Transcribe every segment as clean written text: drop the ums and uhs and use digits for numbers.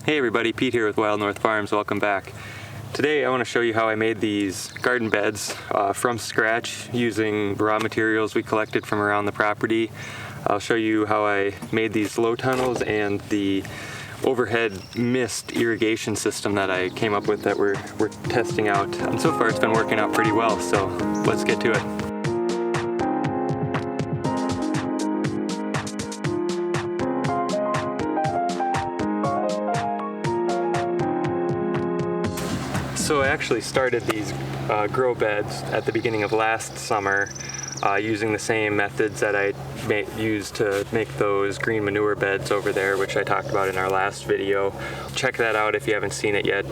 Hey everybody, Pete here with Wild North Farms. Welcome back. Today I want to show you how I made these garden beds from scratch using raw materials we collected from around the property. I'll show you how I made these low tunnels and the overhead mist irrigation system that I came up with that we're testing out. And so far it's been working out pretty well, so let's get to it. So I actually started these grow beds at the beginning of last summer using the same methods that I used to make those green manure beds over there, which I talked about in our last video. Check that out if you haven't seen it yet.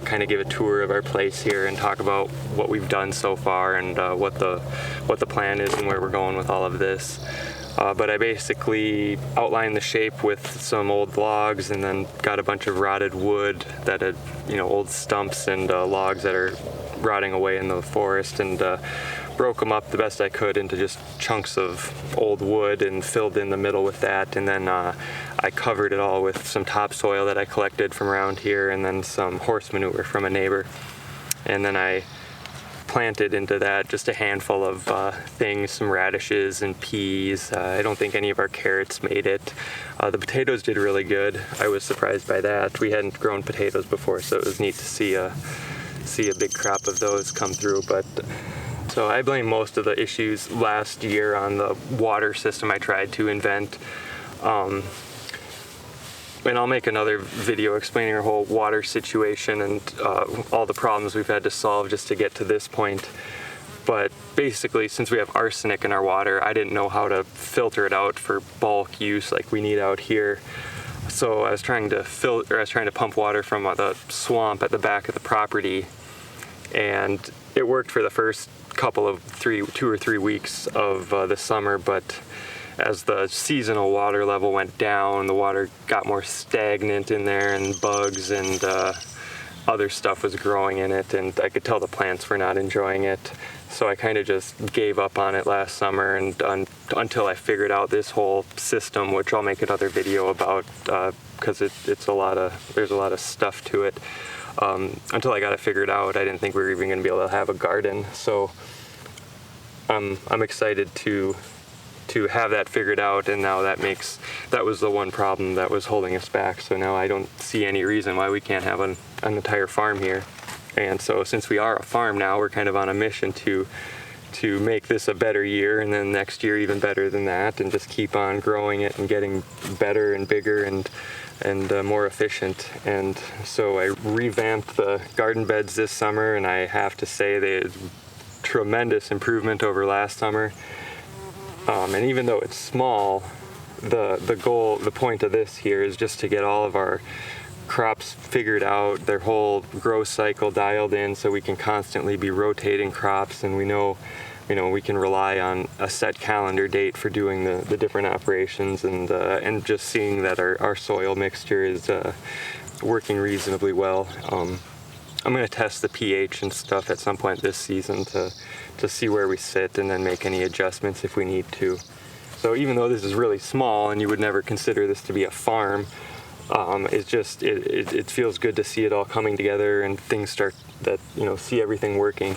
Kind of give a tour of our place here and talk about what we've done so far and what the plan is and where we're going with all of this. But I basically outlined the shape with some old logs and then got a bunch of rotted wood that had, old stumps and logs that are rotting away in the forest, and broke them up the best I could into just chunks of old wood and filled in the middle with that. And then I covered it all with some topsoil that I collected from around here and then some horse manure from a neighbor. And then I planted into that just a handful of things, some radishes and peas. I don't think any of our carrots made it. The potatoes did really good. I was surprised by that. We hadn't grown potatoes before, so it was neat to see a big crop of those come through. But so I blame most of the issues last year on the water system I tried to invent. And I'll make another video explaining our whole water situation and all the problems we've had to solve just to get to this point. But basically, since we have arsenic in our water, I didn't know how to filter it out for bulk use like we need out here. So I was trying to pump water from the swamp at the back of the property, and it worked for the first couple of 2 or 3 weeks of the summer, but as the seasonal water level went down, the water got more stagnant in there, and bugs and other stuff was growing in it, and I could tell the plants were not enjoying it. So I kind of just gave up on it last summer, and until I figured out this whole system, which I'll make another video about because there's a lot of stuff to it. Until I got it figured out, I didn't think we were even going to be able to have a garden. So I'm excited to have that figured out, and now that was the one problem that was holding us back. So now I don't see any reason why we can't have an entire farm here. And so since we are a farm now, we're kind of on a mission to make this a better year, and then next year even better than that, and just keep on growing it and getting better and bigger and more efficient. And so I revamped the garden beds this summer, and I have to say they tremendous improvement over last summer. And even though it's small, the point of this here is just to get all of our crops figured out, their whole growth cycle dialed in, so we can constantly be rotating crops, and we know we can rely on a set calendar date for doing the different operations, and just seeing that our soil mixture is working reasonably well. I'm going to test the pH and stuff at some point this season to see where we sit, and then make any adjustments if we need to. So even though this is really small and you would never consider this to be a farm, it feels good to see it all coming together and things start see everything working.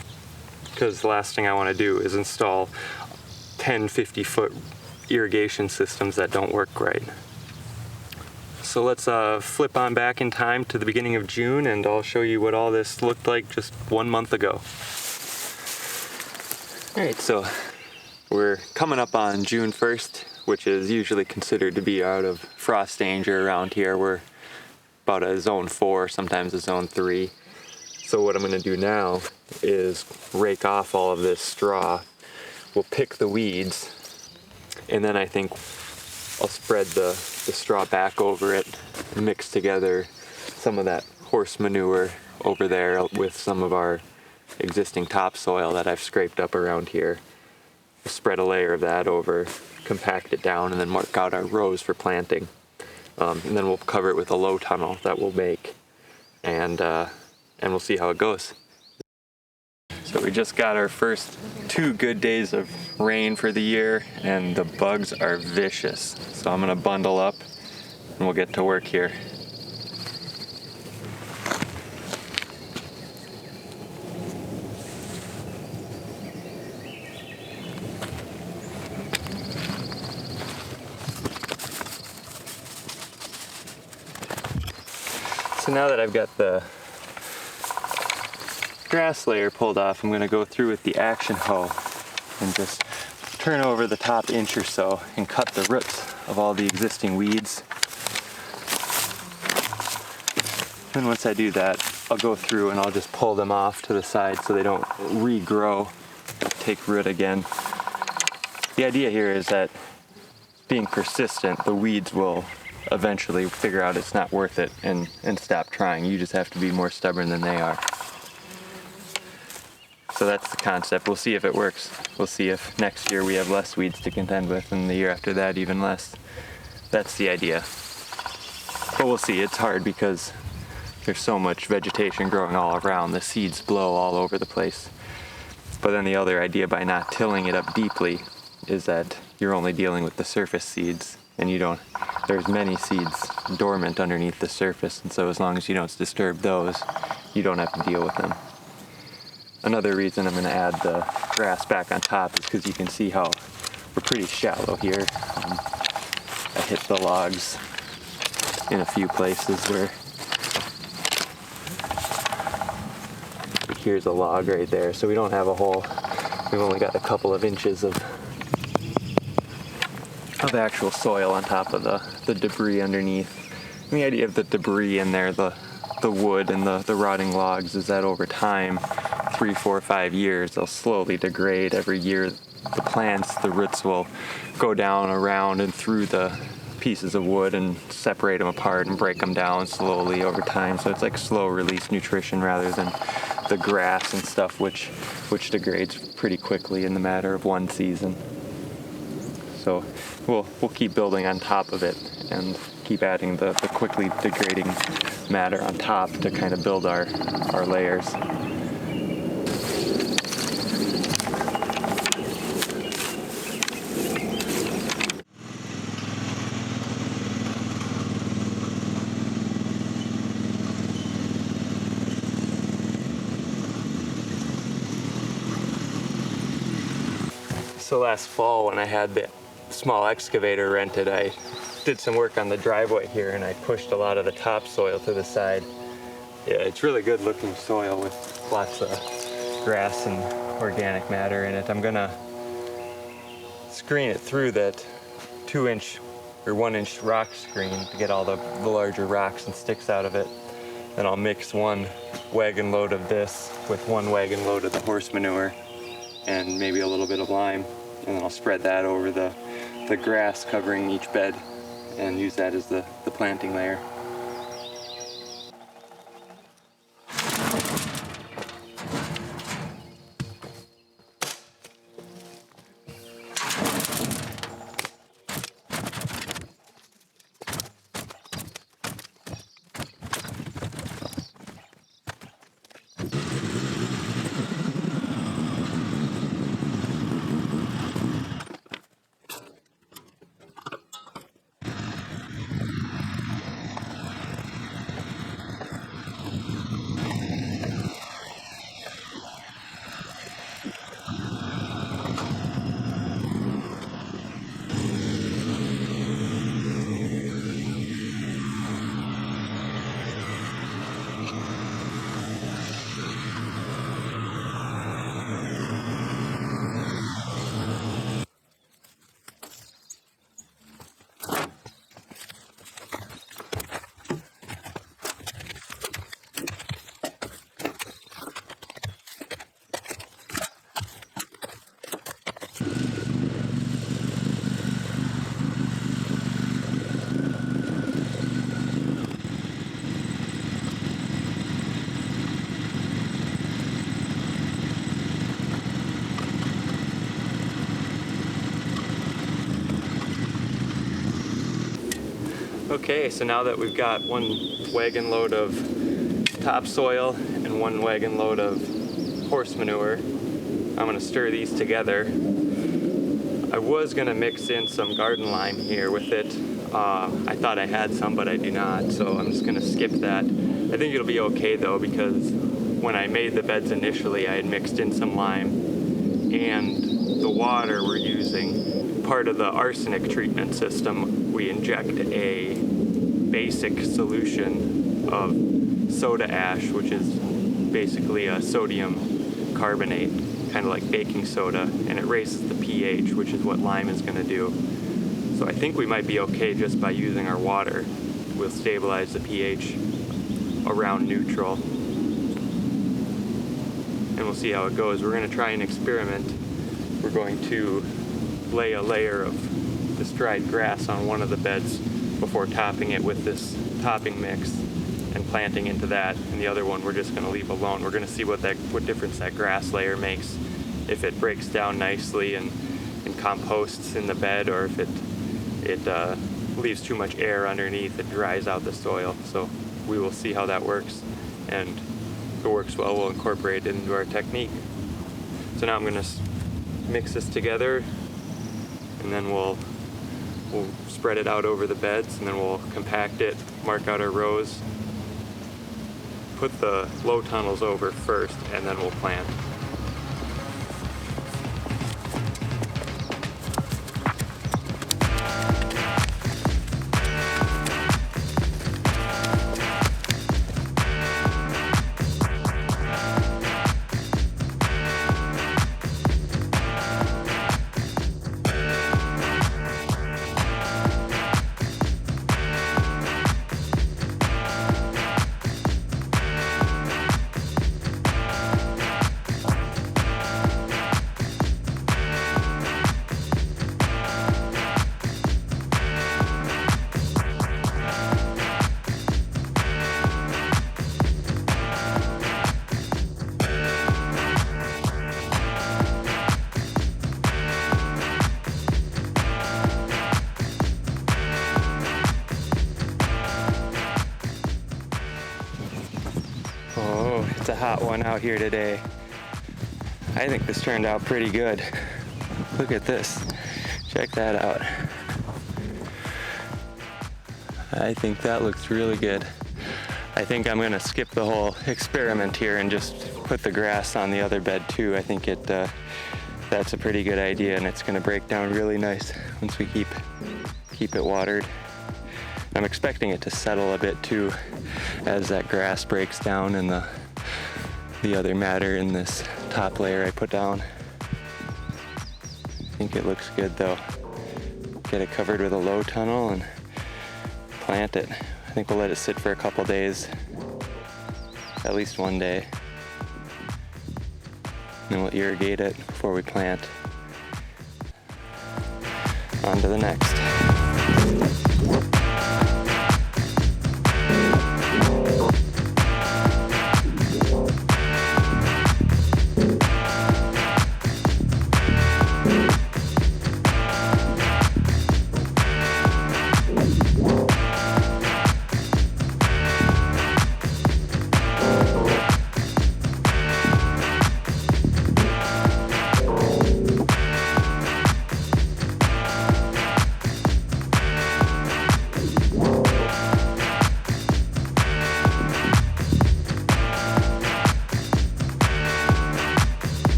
Because the last thing I want to do is install 50-foot irrigation systems that don't work right. So let's flip on back in time to the beginning of June, and I'll show you what all this looked like just 1 month ago. Alright, so we're coming up on June 1st, which is usually considered to be out of frost danger around here. We're about a zone 4, sometimes a zone 3. So what I'm going to do now is rake off all of this straw. We'll pick the weeds, and then I think I'll spread the straw back over it, mix together some of that horse manure over there with some of our existing topsoil that I've scraped up around here. Spread a layer of that over, compact it down, and then mark out our rows for planting. And then we'll cover it with a low tunnel that we'll make, and we'll see how it goes. So we just got our first 2 good days of rain for the year, and the bugs are vicious. So I'm gonna bundle up and we'll get to work here. So now that I've got the grass layer pulled off, I'm going to go through with the action hoe and just turn over the top inch or so and cut the roots of all the existing weeds. And once I do that, I'll go through and I'll just pull them off to the side so they don't regrow, take root again. The idea here is that being persistent, the weeds will eventually figure out it's not worth it and stop trying. You just have to be more stubborn than they are. So that's the concept. We'll see if it works. We'll see if next year we have less weeds to contend with and the year after that even less. That's the idea. But we'll see. It's hard because there's so much vegetation growing all around. The seeds blow all over the place. But then the other idea by not tilling it up deeply is that you're only dealing with the surface seeds, and there's many seeds dormant underneath the surface, and so as long as you don't disturb those, you don't have to deal with them. Another reason I'm going to add the grass back on top is because you can see how we're pretty shallow here. I hit the logs in a few places where here's a log right there, so we don't have a hole. We've only got a couple of inches of actual soil on top of the debris underneath. And the idea of the debris in there, the wood and the rotting logs, is that over time, 3, 4, 5 years, they'll slowly degrade. Every year the plants, the roots will go down around and through the pieces of wood and separate them apart and break them down slowly over time. So it's like slow release nutrition rather than the grass and stuff which degrades pretty quickly in the matter of one season. So we'll keep building on top of it and keep adding the quickly degrading matter on top to kind of build our layers. So last fall when I had the small excavator rented, I did some work on the driveway here and I pushed a lot of the topsoil to the side. Yeah, it's really good looking soil with lots of grass and organic matter in it. I'm gonna screen it through that 2-inch or 1-inch rock screen to get all the larger rocks and sticks out of it. Then I'll mix 1 wagon load of this with 1 wagon load of the horse manure and maybe a little bit of lime, and then I'll spread that over the grass covering each bed and use that as the planting layer. Okay, so now that we've got 1 wagon load of topsoil and 1 wagon load of horse manure, I'm going to stir these together. I was going to mix in some garden lime here with it. I thought I had some, but I do not, so I'm just going to skip that. I think it'll be okay though, because when I made the beds initially, I had mixed in some lime, and the water we're using, part of the arsenic treatment system, we inject a basic solution of soda ash, which is basically a sodium carbonate, kind of like baking soda, and it raises the pH, which is what lime is going to do. So I think we might be okay just by using our water. We'll stabilize the pH around neutral, and we'll see how it goes. We're going to try an experiment. We're going to lay a layer of this dried grass on one of the beds before topping it with this topping mix and planting into that, and the other one we're just going to leave alone. We're going to see what difference that grass layer makes, if it breaks down nicely and composts in the bed, or if it leaves too much air underneath, it dries out the soil. So we will see how that works, and if it works well, we'll incorporate it into our technique. So now I'm going to mix this together, and then we'll spread it out over the beds, and then we'll compact it, mark out our rows, put the low tunnels over first, and then we'll plant. Oh, it's a hot one out here today. I think this turned out pretty good. Look at this. Check that out. I think that looks really good. I think I'm gonna skip the whole experiment here and just put the grass on the other bed too. I think that's a pretty good idea, and it's gonna break down really nice once we keep it watered. I'm expecting it to settle a bit too as that grass breaks down and the other matter in this top layer I put down. I think it looks good though. Get it covered with a low tunnel and plant it. I think we'll let it sit for a couple days, at least one day. Then we'll irrigate it before we plant. On to the next.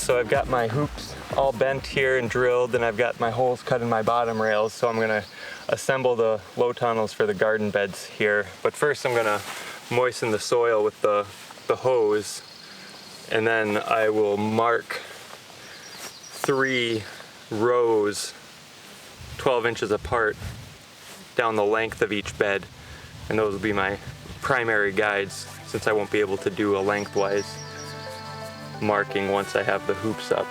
so I've got my hoops all bent here and drilled, and I've got my holes cut in my bottom rails, so I'm gonna assemble the low tunnels for the garden beds here. But first I'm gonna moisten the soil with the hose, and then I will mark 3 rows 12 inches apart down the length of each bed, and those will be my primary guides, since I won't be able to do a lengthwise marking once I have the hoops up.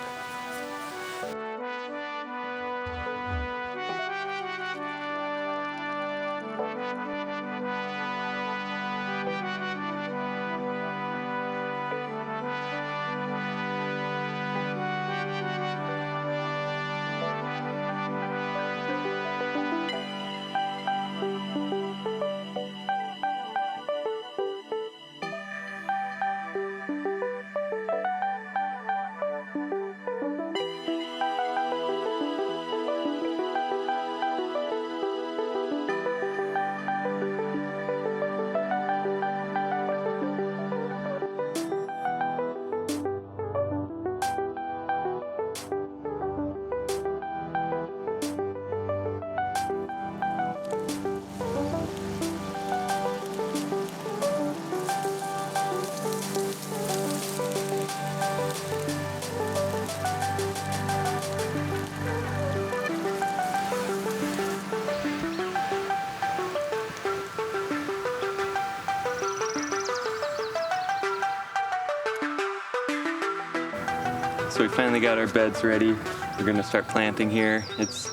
So we finally got our beds ready. We're gonna start planting here. It's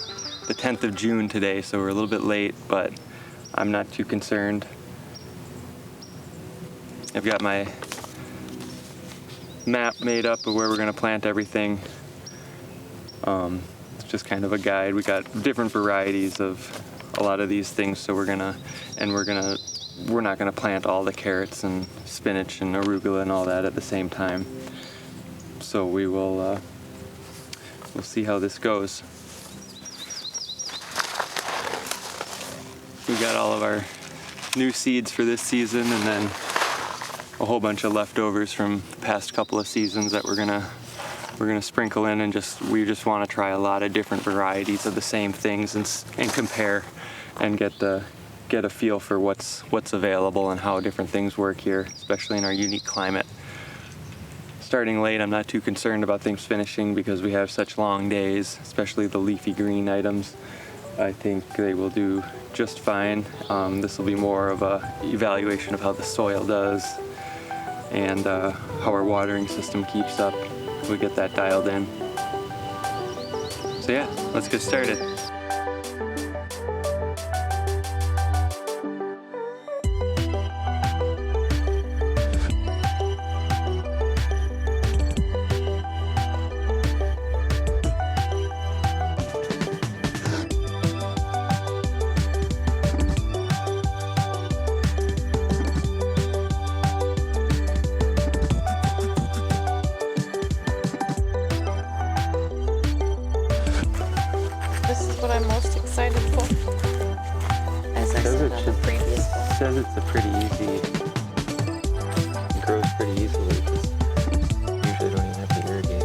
the 10th of June today, so we're a little bit late, but I'm not too concerned. I've got my map made up of where we're gonna plant everything. It's just kind of a guide. We got different varieties of a lot of these things, so we're not gonna plant all the carrots and spinach and arugula and all that at the same time. So we'll see how this goes. We got all of our new seeds for this season, and then a whole bunch of leftovers from the past couple of seasons that we're gonna sprinkle in, and we just want to try a lot of different varieties of the same things and compare and get a feel for what's available and how different things work here, especially in our unique climate. Starting late, I'm not too concerned about things finishing because we have such long days, especially the leafy green items. I think they will do just fine. This will be more of a evaluation of how the soil does and how our watering system keeps up. We get that dialed in. So yeah, let's get started. This is what I'm most excited for. As I said on the previous one. It says it's a pretty easy, it grows pretty easily. Usually don't even have to irrigate.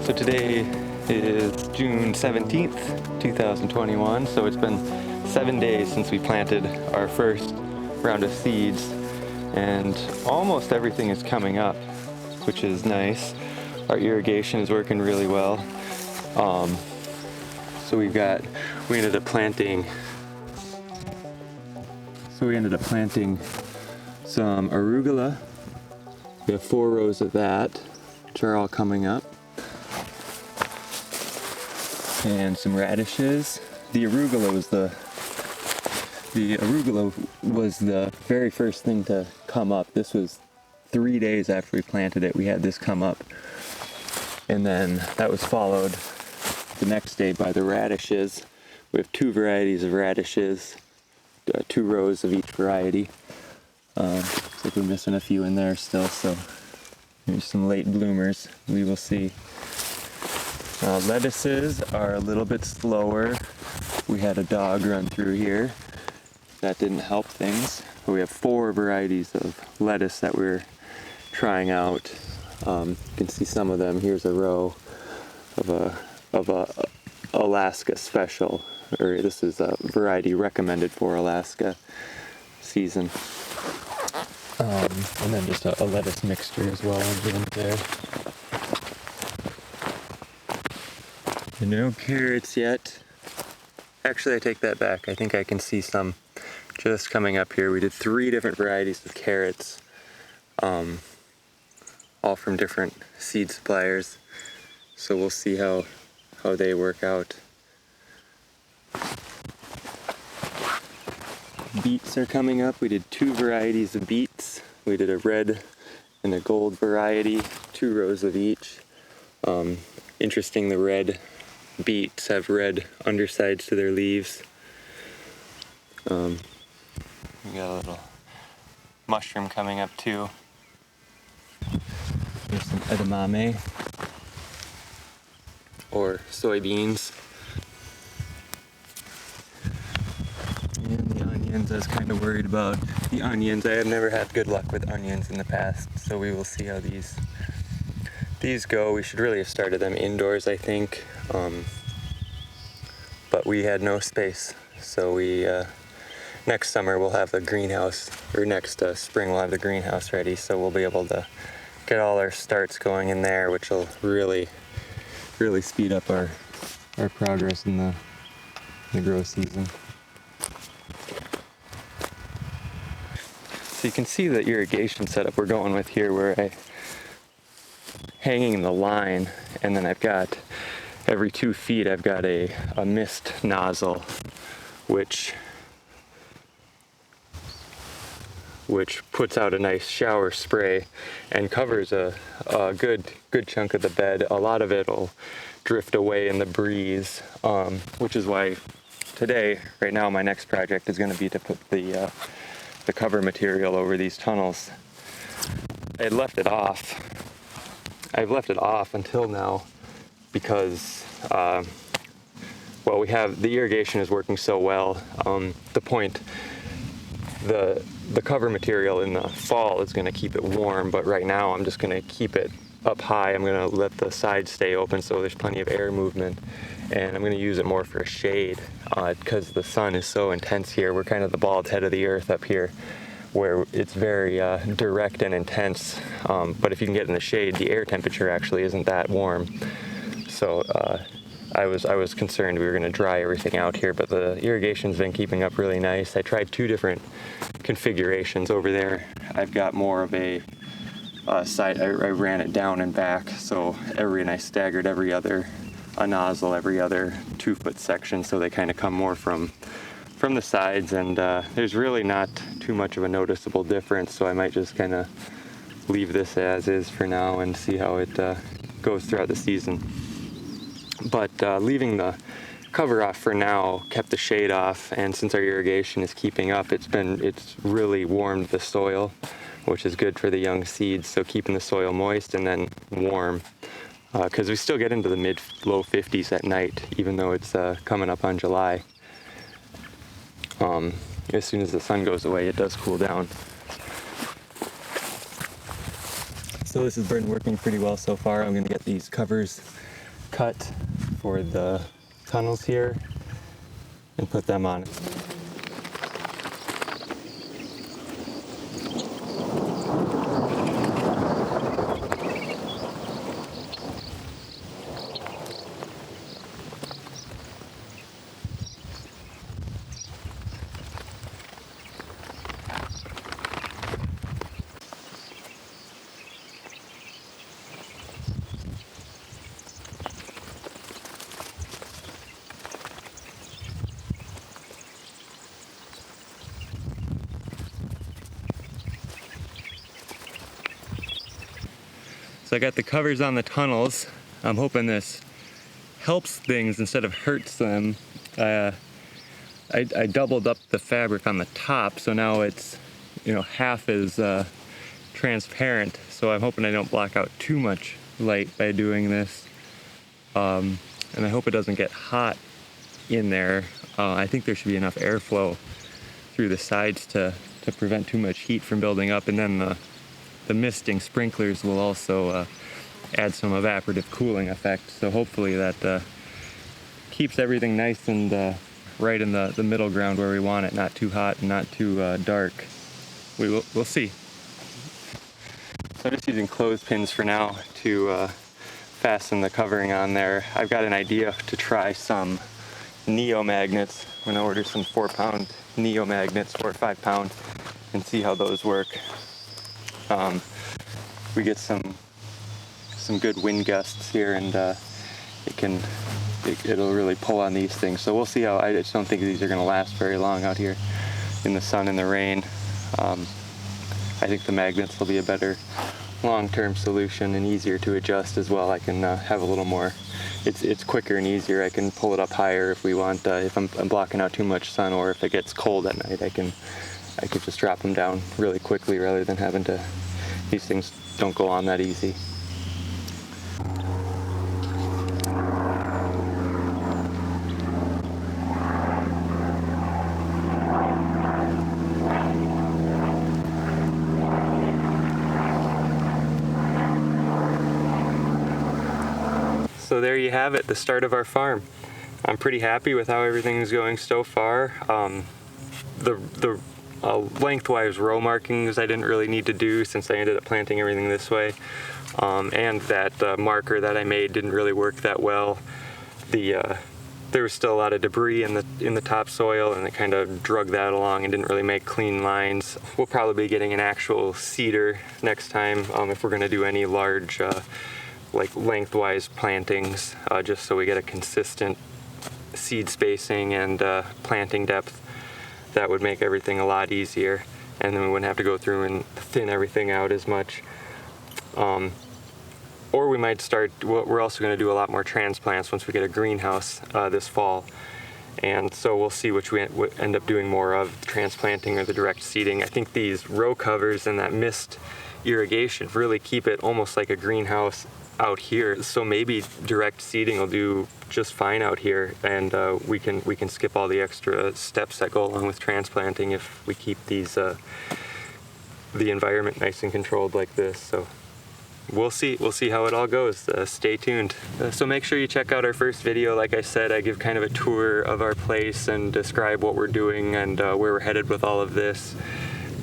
So today is June 17th, 2021, so it's been 7 days since we planted our first round of seeds, and almost everything is coming up, which is nice. our irrigation is working really well. So we ended up planting some arugula. We have 4 rows of that, which are all coming up. And some radishes. The arugula was the very first thing to come up. This was 3 days after we planted it, we had this come up. And then that was followed the next day by the radishes. We have 2 varieties of radishes, 2 rows of each variety. Looks like we're missing a few in there still, so here's some late bloomers. We will see. Lettuces are a little bit slower. We had a dog run through here. That didn't help things. But we have 4 varieties of lettuce that we're trying out. You can see some of them. Here's a row of a Alaska special, or this is a variety recommended for Alaska season. And then just a lettuce mixture as well in there. And no carrots yet. Actually, I take that back. I think I can see some just coming up here. We did 3 different varieties of carrots, all from different seed suppliers. So we'll see how they work out. Beets are coming up. We did 2 varieties of beets. We did a red and a gold variety, 2 rows of each. Interesting, the red beets have red undersides to their leaves. We got a little mushroom coming up too. There's some edamame, or soybeans. And the onions, I was kind of worried about the onions. I have never had good luck with onions in the past, so we will see how these go. We should really have started them indoors, I think, but we had no space, so we next summer we'll have the greenhouse, or next spring we'll have the greenhouse ready, so we'll be able to get all our starts going in there, which will really speed up our progress in the grow season. So you can see the irrigation setup we're going with here, where I hanging the line, and then I've got every 2 feet I've got a mist nozzle, which puts out a nice shower spray and covers a good chunk of the bed. A lot of it will drift away in the breeze, which is why today, right now, my next project is going to be to put the cover material over these tunnels. I had left it off. I've left it off until now because, well, we have, the irrigation is working so well. The cover material in the fall is going to keep it warm, but right now I'm just going to keep it up high. I'm going to let the sides stay open so there's plenty of air movement, and I'm going to use it more for a shade because the sun is so intense here. We're kind of the bald head of the earth up here, where it's very direct and intense, but if you can get in the shade, the air temperature actually isn't that warm. So I was concerned we were going to dry everything out here, but the irrigation's been keeping up really nice. I tried 2 different configurations over there. I've got more of a side, I ran it down and back, so and I staggered a nozzle every other 2-foot section, so they kind of come more from the sides, and there's really not too much of a noticeable difference, so I might just kind of leave this as is for now and see how it goes throughout the season. But leaving the cover off for now kept the shade off, and since our irrigation is keeping up, it's really warmed the soil, which is good for the young seeds, so keeping the soil moist and then warm, because we still get into the mid-low 50s at night, even though it's coming up on July. As soon as the sun goes away, it does cool down. So this has been working pretty well so far. I'm going to get these covers cut for the tunnels here and put them on. So I got the covers on the tunnels. I'm hoping this helps things instead of hurts them. I doubled up the fabric on the top, so now it's, you know, half as transparent. So I'm hoping I don't block out too much light by doing this. And I hope it doesn't get hot in there. I think there should be enough airflow through the sides to prevent too much heat from building up. And then the misting sprinklers will also add some evaporative cooling effect. So hopefully that keeps everything nice and right in the middle ground where we want it, not too hot and not too dark. We'll see. So I'm just using clothespins for now to fasten the covering on there. I've got an idea to try some Neo magnets. I'm gonna order some 4-pound Neo magnets, 4 or 5 pound, and see how those work. We get some good wind gusts here, and it'll really pull on these things. So we'll see how. I just don't think these are gonna last very long out here in the sun and the rain. I think the magnets will be a better long-term solution and easier to adjust as well. I can have a little more, it's quicker and easier. I can pull it up higher if we want, if I'm blocking out too much sun, or if it gets cold at night, I could just drop them down really quickly rather than having to, these things don't go on that easy. So there you have it, the start of our farm. I'm pretty happy with how everything's going so far. The lengthwise row markings I didn't really need to do since I ended up planting everything this way. And that marker that I made didn't really work that well. There was still a lot of debris in the topsoil, and it kind of drug that along and didn't really make clean lines. We'll probably be getting an actual seeder next time if we're going to do any large like lengthwise plantings, just so we get a consistent seed spacing and planting depth. That would make everything a lot easier, and then we wouldn't have to go through and thin everything out as much. Or we might start, we're also going to do a lot more transplants once we get a greenhouse this fall. And so we'll see which we end up doing more of, transplanting or the direct seeding. I think these row covers and that mist irrigation really keep it almost like a greenhouse out here. So maybe direct seeding will do just fine out here, and we can skip all the extra steps that go along with transplanting if we keep these the environment nice and controlled like this. So we'll see how it all goes. Stay tuned. So make sure you check out our first video. Like I said, I give kind of a tour of our place and describe what we're doing and where we're headed with all of this.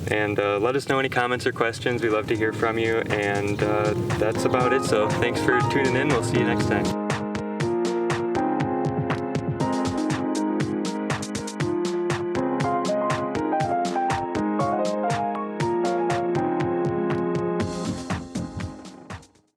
And let us know any comments or questions. We love to hear from you. And that's about it. So thanks for tuning in. We'll see you next time.